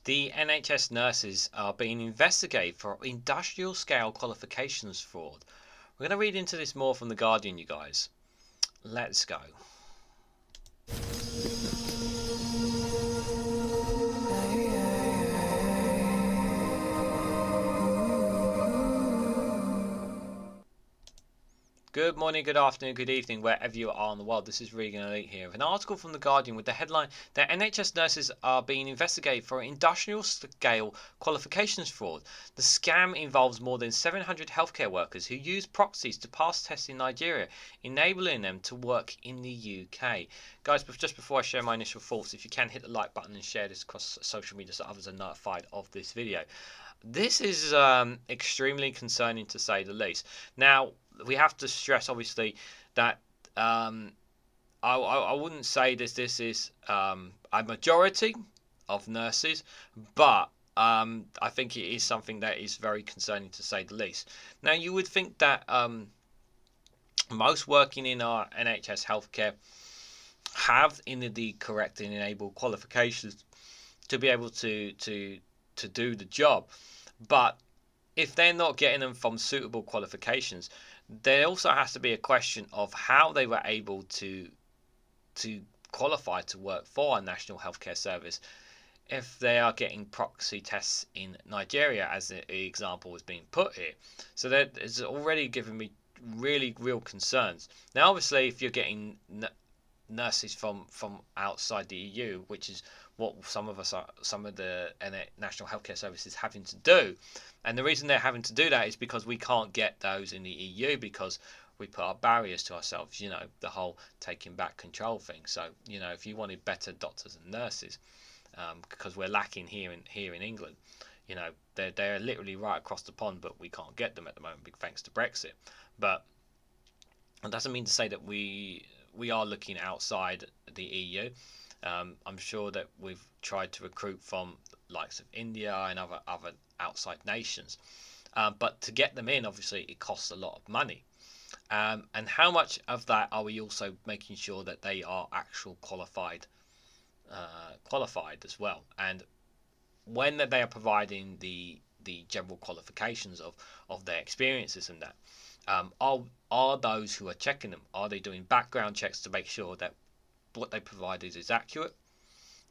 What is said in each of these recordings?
The NHS nurses are being investigated for industrial scale qualifications fraud. We're going to read into this more from The Guardian, you guys. Let's go. Good morning, good afternoon, good evening, wherever you are in the world. This is Reganelite here with an article from The Guardian with the headline that NHS nurses are being investigated for industrial scale qualifications fraud. The scam involves more than 700 healthcare workers who use proxies to pass tests in Nigeria, enabling them to work in the UK. Guys, just before I share my initial thoughts, if you can hit the like button and share this across social media so others are notified of this video. This is extremely concerning to say the least. Now, we have to stress, obviously, that I wouldn't say this is a majority of nurses, but I think it is something that is very concerning to say the least. Now, you would think that most working in our NHS healthcare have the correct and enabled qualifications to be able to do the job, but if they're not getting them from suitable qualifications, there also has to be a question of how they were able to qualify to work for a national healthcare service if they are getting proxy tests in Nigeria, as the example was being put here. So that is already given me really real concerns. Now, obviously, if you're getting nurses from outside the EU, which is what some of the national healthcare services having to do, and the reason they're having to do that is because we can't get those in the EU because we put our barriers to ourselves, the whole taking back control thing. So if you wanted better doctors and nurses, because we're lacking here in England, they're literally right across the pond, but we can't get them at the moment, big thanks to Brexit. But it doesn't mean to say that we are looking outside the EU. I'm sure that we've tried to recruit from likes of India and other outside nations, but to get them in, obviously, it costs a lot of money. And how much of that are we also making sure that they are actual qualified as well? And when they are providing the general qualifications of their experiences and that, are those who are checking them, are they doing background checks to make sure that what they provided is accurate,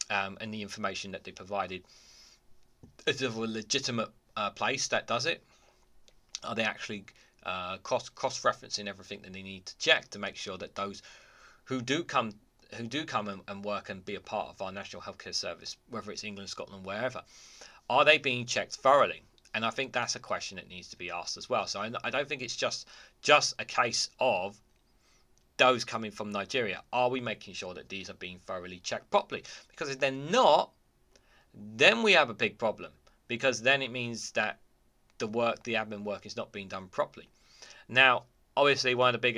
and the information that they provided is of a legitimate place that does it? Are they actually cross-referencing everything that they need to check to make sure that those who do come and work and be a part of our national healthcare service, whether it's England, Scotland, wherever, are they being checked thoroughly? And I think that's a question that needs to be asked as well. So I don't think it's just a case of those coming from Nigeria. Are we making sure that these are being thoroughly checked properly? Because if they're not, then we have a big problem, because then it means that the admin work is not being done properly. Now, obviously, one of the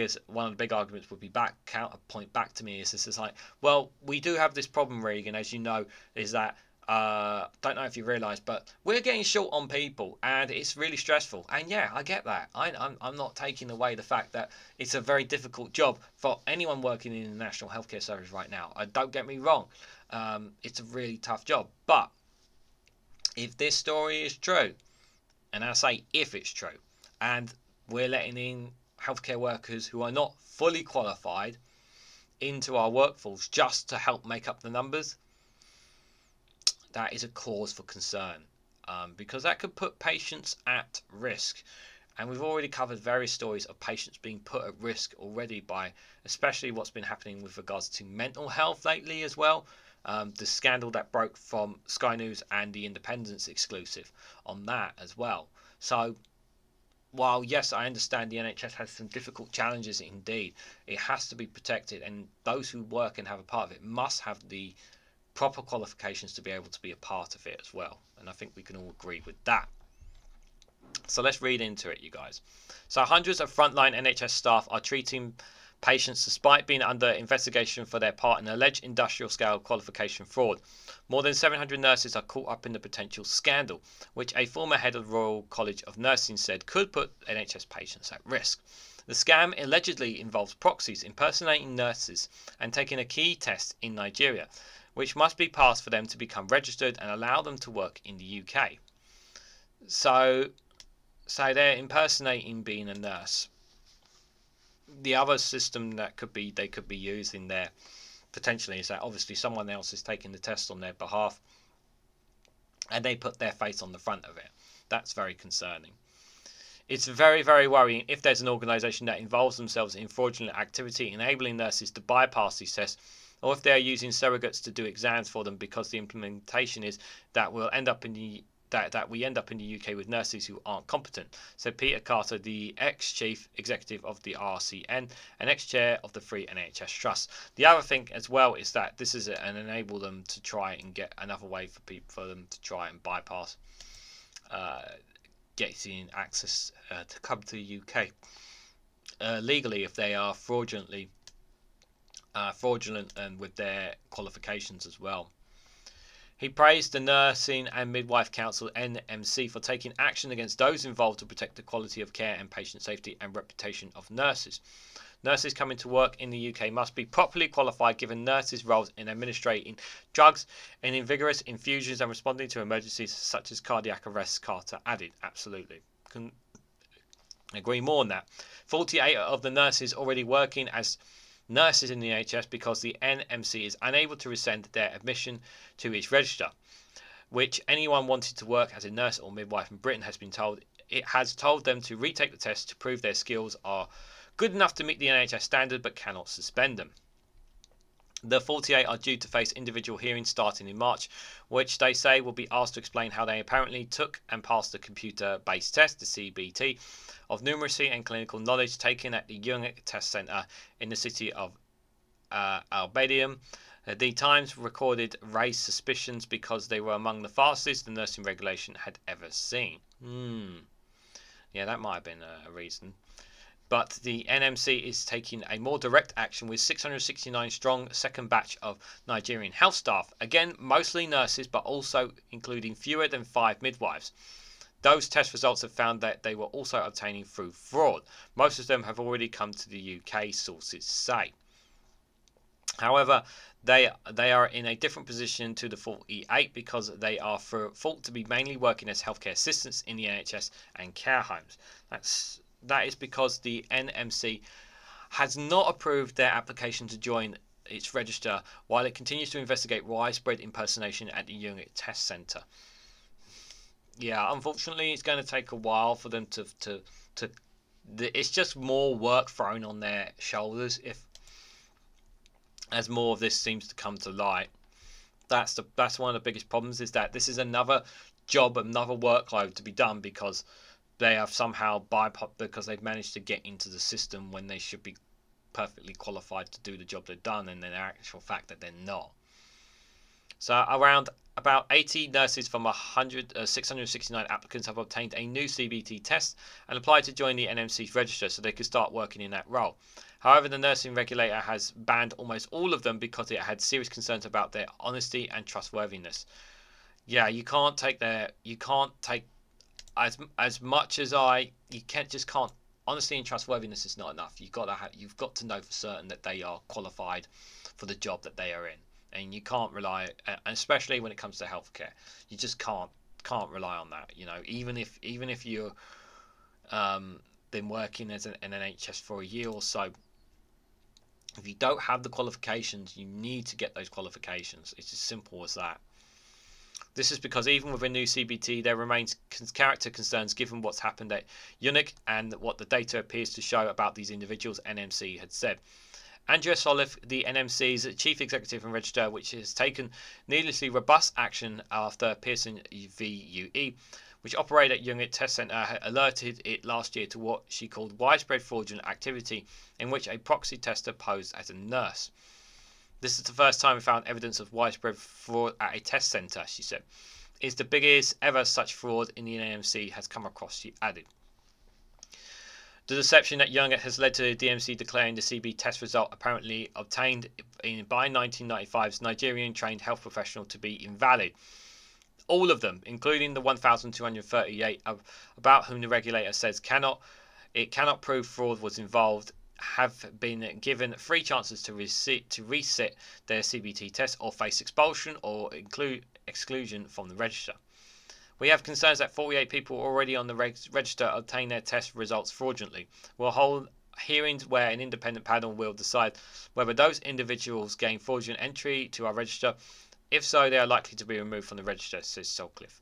big arguments would be counterpoint back to me is this is like, well, we do have this problem, Regan, as you know, is that don't know if you realise, but we're getting short on people, and it's really stressful. And yeah, I get that. I'm not taking away the fact that it's a very difficult job for anyone working in the National Healthcare Service right now. Don't get me wrong, it's a really tough job. But if this story is true, and I say if it's true, and we're letting in healthcare workers who are not fully qualified into our workforce just to help make up the numbers, that is a cause for concern, because that could put patients at risk. And we've already covered various stories of patients being put at risk already by especially what's been happening with regards to mental health lately as well. The scandal that broke from Sky News and the Independence exclusive on that as well. So while yes, I understand the NHS has some difficult challenges indeed, it has to be protected, and those who work and have a part of it must have the proper qualifications to be able to be a part of it as well. And I think we can all agree with that. So let's read into it, you guys. So hundreds of frontline NHS staff are treating patients despite being under investigation for their part in alleged industrial scale qualification fraud. More than 700 nurses are caught up in the potential scandal, which a former head of Royal College of Nursing said could put NHS patients at risk. The scam allegedly involves proxies impersonating nurses and taking a key test in Nigeria, which must be passed for them to become registered and allow them to work in the UK. So they're impersonating being a nurse. The other system that they could be using there potentially is that obviously someone else is taking the test on their behalf and they put their face on the front of it. That's very concerning. It's very, very worrying if there's an organisation that involves themselves in fraudulent activity, enabling nurses to bypass these tests, or if they are using surrogates to do exams for them, because the implementation is that we end up in the UK with nurses who aren't competent, said Peter Carter, the ex-chief executive of the RCN and ex-chair of the Free NHS Trust. The other thing as well is that this is an enable them to try and get another way for them to try and bypass getting access to come to the UK legally if they are fraudulent and with their qualifications as well. He praised the Nursing and Midwifery Council (NMC) for taking action against those involved to protect the quality of care and patient safety and reputation of nurses. Nurses coming to work in the UK must be properly qualified, given nurses' roles in administering drugs and in vigorous infusions and responding to emergencies such as cardiac arrest, Carter added. Absolutely. Can agree more on that. 48 of the nurses already working as nurses in the NHS because the NMC is unable to rescind their admission to its register, which anyone wanting to work as a nurse or midwife in Britain has been told. It has told them to retake the test to prove their skills are good enough to meet the NHS standard but cannot suspend them. The 48 are due to face individual hearings starting in March, which they say will be asked to explain how they apparently took and passed the computer-based test, the CBT, of numeracy and clinical knowledge taken at the Young Test Centre in the city of Albadium. The Times recorded raised suspicions because they were among the fastest the nursing regulation had ever seen. Yeah, that might have been a reason. But the NMC is taking a more direct action with 669 strong second batch of Nigerian health staff. Again, mostly nurses, but also including fewer than 5 midwives. Those test results have found that they were also obtaining through fraud. Most of them have already come to the UK, sources say. However, they are in a different position to the 48 because they are thought to be mainly working as healthcare assistants in the NHS and care homes. That is because the NMC has not approved their application to join its register while it continues to investigate widespread impersonation at the Young Test Centre. Yeah, unfortunately, it's going to take a while for them to it's just more work thrown on their shoulders as more of this seems to come to light. That's one of the biggest problems, is that this is another job, another workload to be done because they have somehow because they've managed to get into the system when they should be perfectly qualified to do the job they've done, and in actual fact that they're not. So about 80 nurses from 669 applicants have obtained a new CBT test and applied to join the NMC's register so they could start working in that role. However, the nursing regulator has banned almost all of them because it had serious concerns about their honesty and trustworthiness. Yeah, you can't take as much as you can't. Honesty and trustworthiness is not enough. You've got to know for certain that they are qualified for the job that they are in, and you can't rely, especially when it comes to healthcare. You just can't rely on that. Even if you're been working as an NHS for a year or so, if you don't have the qualifications, you need to get those qualifications. It's as simple as that. This is because even with a new CBT, there remains character concerns given what's happened at UNIC and what the data appears to show about these individuals, NMC had said. Andrea Soliff, the NMC's chief executive and registrar, which has taken needlessly robust action after Pearson v UE, which operated at Young Test Centre, had alerted it last year to what she called widespread fraudulent activity in which a proxy tester posed as a nurse. This is the first time we found evidence of widespread fraud at a test centre, she said. It's the biggest ever such fraud in the NMC has come across, she added. The deception at Young has led to the DMC declaring the CB test result apparently obtained by 1995's Nigerian-trained health professional to be invalid. All of them, including the 1,238 about whom the regulator says it cannot prove fraud was involved, have been given 3 chances to resit their CBT test or face expulsion or exclusion from the register. We have concerns that 48 people already on the register obtain their test results fraudulently. We'll hold hearings where an independent panel will decide whether those individuals gain fraudulent entry to our register. If so, they are likely to be removed from the register, says Sutcliffe.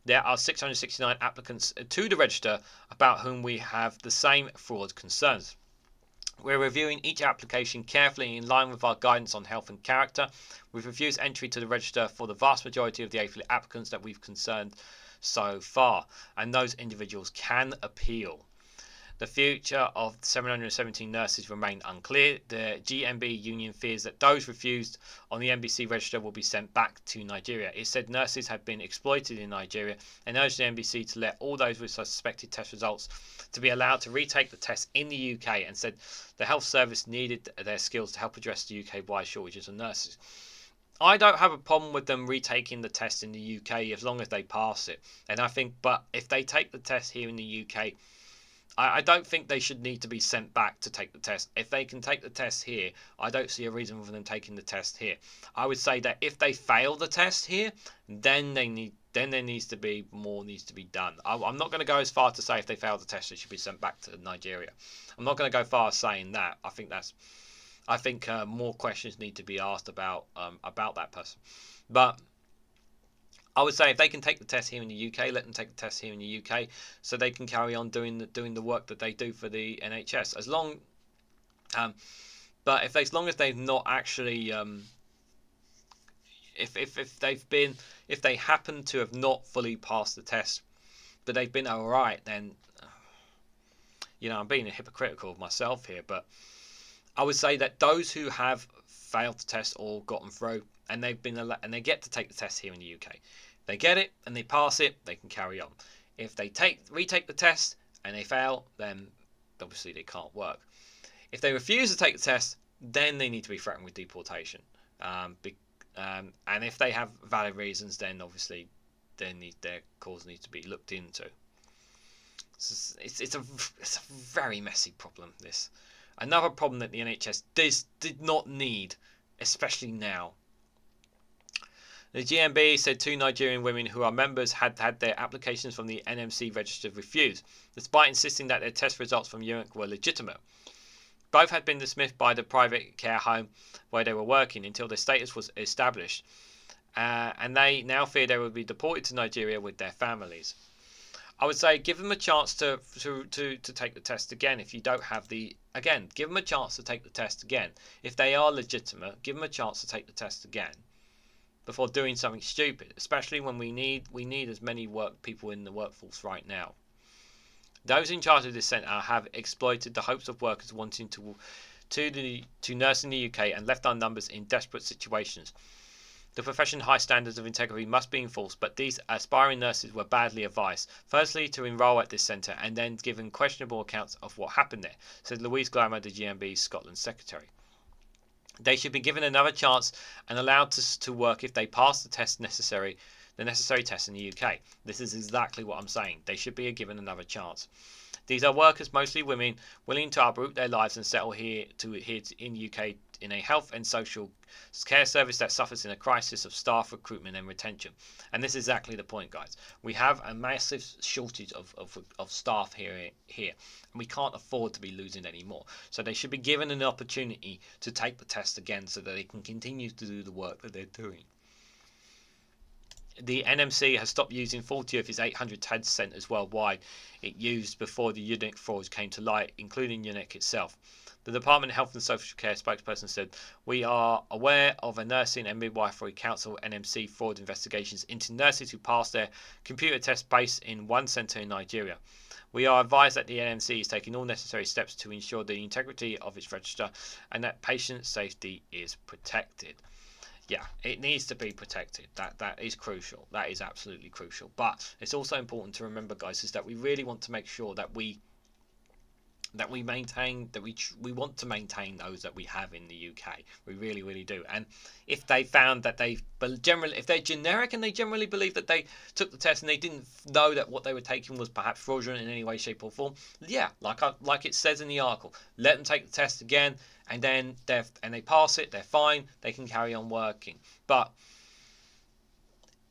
There are 669 applicants to the register about whom we have the same fraud concerns. We're reviewing each application carefully in line with our guidance on health and character. We've refused entry to the register for the vast majority of the applicants that we've concerned so far, and those individuals can appeal. The future of 717 nurses remain unclear. The GMB union fears that those refused on the NBC register will be sent back to Nigeria. It said nurses have been exploited in Nigeria and urged the NBC to let all those with suspected test results to be allowed to retake the test in the UK, and said the health service needed their skills to help address the UK-wide shortages of nurses. I don't have a problem with them retaking the test in the UK as long as they pass it. And I think, but if they take the test here in the UK, I don't think they should need to be sent back to take the test. If they can take the test here, I don't see a reason for them taking the test here. I would say that if they fail the test here, then there needs to be more needs to be done. I'm not going to go as far to say if they fail the test, they should be sent back to Nigeria. I'm not going to go far as saying that. I think more questions need to be asked about that person. But I would say if they can take the test here in the UK, let them take the test here in the UK, so they can carry on doing the work that they do for the NHS. As long as they've not actually, if they happen to have not fully passed the test, but they've been alright, then I'm being hypocritical of myself here, but I would say that those who have failed the test or gotten through, and they get to take the test here in the UK, they get it and they pass it, they can carry on. If they retake the test and they fail, then obviously they can't work. If they refuse to take the test, then they need to be threatened with deportation. And if they have valid reasons, then obviously their cause needs to be looked into. It's a very messy problem, this. Another problem that the NHS did not need, especially now. The GMB said 2 Nigerian women who are members had their applications from the NMC registered refused, despite insisting that their test results from UNC were legitimate. Both had been dismissed by the private care home where they were working until their status was established, and they now fear they will be deported to Nigeria with their families. I would say give them a chance to take the test again. If you don't have give them a chance to take the test again. If they are legitimate, give them a chance to take the test again before doing something stupid, especially when we need as many people in the workforce right now. Those in charge of this centre have exploited the hopes of workers wanting to nurse in the UK and left our numbers in desperate situations. The profession's high standards of integrity must be enforced, but these aspiring nurses were badly advised, firstly to enrol at this centre and then given questionable accounts of what happened there, said Louise Glamour, the GMB's Scotland secretary. They should be given another chance and allowed to work if they pass the necessary tests in the UK. This is exactly what I'm saying. They should be given another chance. These are workers, mostly women, willing to uproot their lives and settle here in the UK in a health and social care service that suffers in a crisis of staff recruitment and retention. And this is exactly the point, guys. We have a massive shortage of staff here, and we can't afford to be losing any more. So they should be given an opportunity to take the test again so that they can continue to do the work that they're doing. The NMC has stopped using 40 of its 800 test centres worldwide it used before the UNIC frauds came to light, including UNIC itself. The Department of Health and Social Care spokesperson said, "We are aware of a Nursing and Midwifery Council (NMC) fraud investigations into nurses who passed their computer test based in one centre in Nigeria. We are advised that the NMC is taking all necessary steps to ensure the integrity of its register and that patient safety is protected." Yeah, it needs to be protected. That is crucial. That is absolutely crucial. But it's also important to remember, guys, is that we really want to make sure that we that we maintain, that we want to maintain those that we have in the UK. We really, really do. And if they found that if they're generic and they generally believe that they took the test and they didn't know that what they were taking was perhaps fraudulent in any way, shape, or form, yeah, like it says in the article, let them take the test again, and then they pass it, they're fine, they can carry on working. But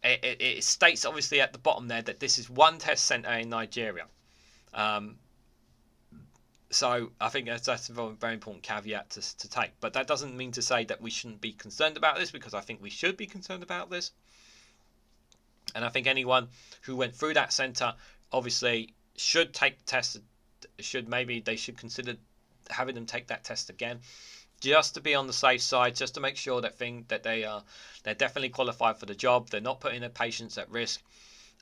it states obviously at the bottom there that this is one test centre in Nigeria. So I think that's a very important caveat to take. But that doesn't mean to say that we shouldn't be concerned about this, because I think we should be concerned about this. And I think anyone who went through that centre obviously should take the test. They should consider having them take that test again, just to be on the safe side, just to make sure that they're definitely qualified for the job. They're not putting their patients at risk.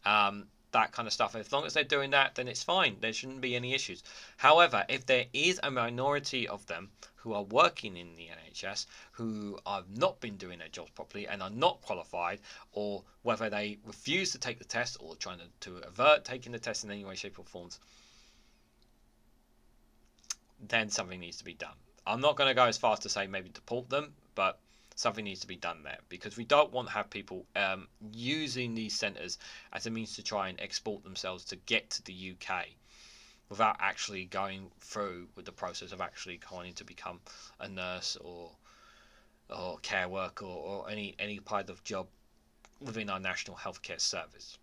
That kind of stuff. As long as they're doing that, then it's fine. There shouldn't be any issues. However, if there is a minority of them who are working in the NHS who have not been doing their jobs properly and are not qualified, or whether they refuse to take the test or trying to avert taking the test in any way, shape, or forms, then something needs to be done. I'm not going to go as far as to say maybe deport them, but something needs to be done there, because we don't want to have people using these centres as a means to try and export themselves to get to the UK without actually going through with the process of actually wanting to become a nurse or care worker or any kind of job within our national healthcare service.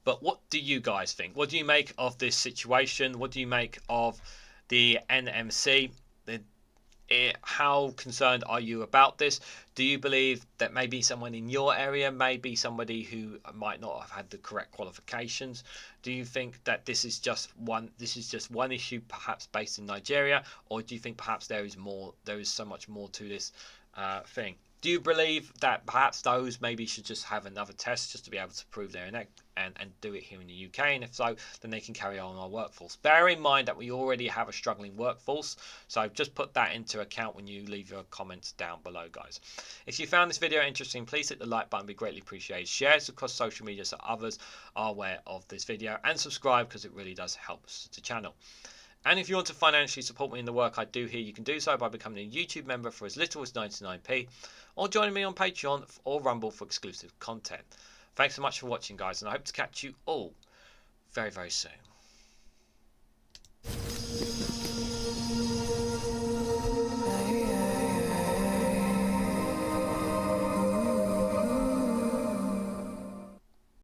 But what do you guys think? What do you make of this situation? What do you make of the NMC? How concerned are you about this? Do you believe that maybe someone in your area may be somebody who might not have had the correct qualifications? Do you think that this is just one issue perhaps based in Nigeria, or do you think perhaps there is so much more to this thing? Do you believe that perhaps those maybe should just have another test just to be able to prove their and do it here in the UK? And if so, then they can carry on our workforce. Bear in mind that we already have a struggling workforce, so just put that into account when you leave your comments down below, guys. If you found this video interesting, please hit the like button, be greatly appreciated. Share it across social media so others are aware of this video, and subscribe, because it really does help the channel. And if you want to financially support me in the work I do here, you can do so by becoming a YouTube member for as little as 99p, or joining me on Patreon or Rumble for exclusive content. Thanks so much for watching, guys, and I hope to catch you all very, very soon.